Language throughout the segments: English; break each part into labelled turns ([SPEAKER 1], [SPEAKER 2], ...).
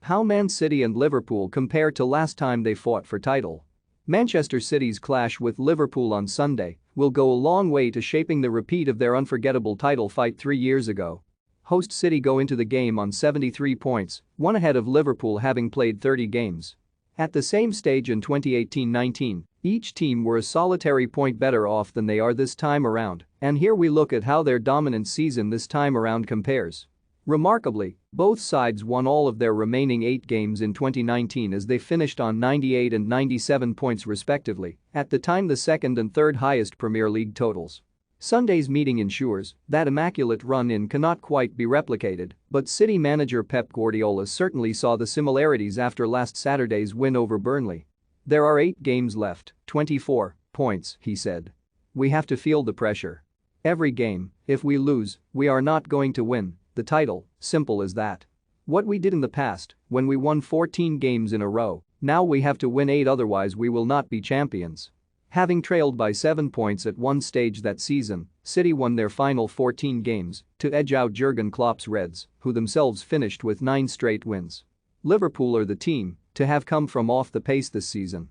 [SPEAKER 1] How Man City and Liverpool compare to last time they fought for title. Manchester City's clash with Liverpool on Sunday will go a long way to shaping the repeat of their unforgettable title fight 3 years ago. Host City go into the game on 73 points, one ahead of Liverpool having played 30 games. At the same stage in 2018-19, each team were a solitary point better off than they are this time around, and here we look at how their dominant season this time around compares. Remarkably, both sides won all of their remaining 8 games in 2019 as they finished on 98 and 97 points respectively, at the time the second and third highest Premier League totals. Sunday's meeting ensures that immaculate run-in cannot quite be replicated, but City manager Pep Guardiola certainly saw the similarities after last Saturday's win over Burnley. "There are 8 games left, 24 points," he said. "We have to feel the pressure. Every game, if we lose, we are not going to win the title, simple as that. What we did in the past, when we won 14 games in a row, now we have to win 8 otherwise we will not be champions." Having trailed by 7 points at one stage that season, City won their final 14 games to edge out Jurgen Klopp's Reds, who themselves finished with 9 straight wins. Liverpool are the team to have come from off the pace this season.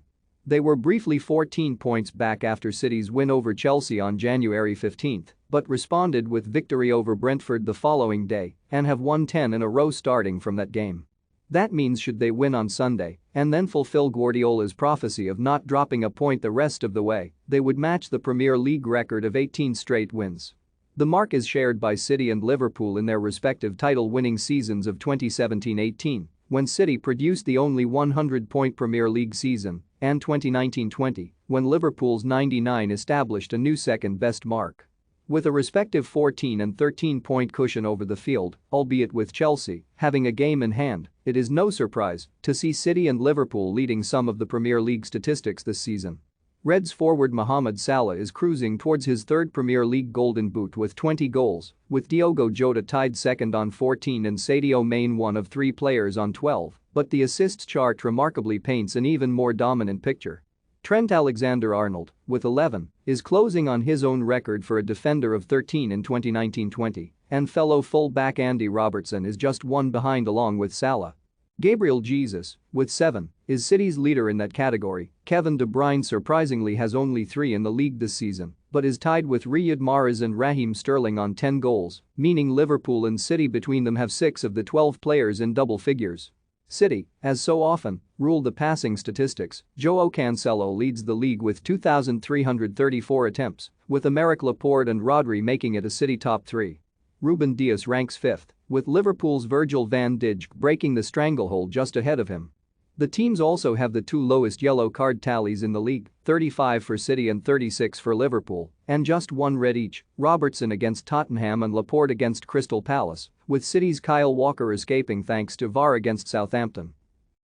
[SPEAKER 1] They were briefly 14 points back after City's win over Chelsea on January 15, but responded with victory over Brentford the following day and have won 10 in a row starting from that game. That means should they win on Sunday and then fulfill Guardiola's prophecy of not dropping a point the rest of the way, they would match the Premier League record of 18 straight wins. The mark is shared by City and Liverpool in their respective title-winning seasons of 2017-18, when City produced the only 100-point Premier League season, and 2019-20, when Liverpool's 99 established a new second-best mark. With a respective 14 and 13-point cushion over the field, albeit with Chelsea having a game in hand, it is no surprise to see City and Liverpool leading some of the Premier League statistics this season. Reds forward Mohamed Salah is cruising towards his 3rd Premier League Golden Boot with 20 goals, with Diogo Jota tied second on 14 and Sadio Mane one of 3 players on 12, but the assists chart remarkably paints an even more dominant picture. Trent Alexander-Arnold, with 11, is closing on his own record for a defender of 13 in 2019-20, and fellow full-back Andy Robertson is just 1 behind along with Salah. Gabriel Jesus, with 7, is City's leader in that category. Kevin De Bruyne surprisingly has only 3 in the league this season, but is tied with Riyad Mahrez and Raheem Sterling on 10 goals, meaning Liverpool and City between them have 6 of the 12 players in double figures. City, as so often, ruled the passing statistics. Joao Cancelo leads the league with 2,334 attempts, with Aymeric Laporte and Rodri making it a City top 3. Ruben Dias ranks 5th, with Liverpool's Virgil van Dijk breaking the stranglehold just ahead of him. The teams also have the 2 lowest yellow card tallies in the league, 35 for City and 36 for Liverpool, and just 1 red each, Robertson against Tottenham and Laporte against Crystal Palace, with City's Kyle Walker escaping thanks to VAR against Southampton.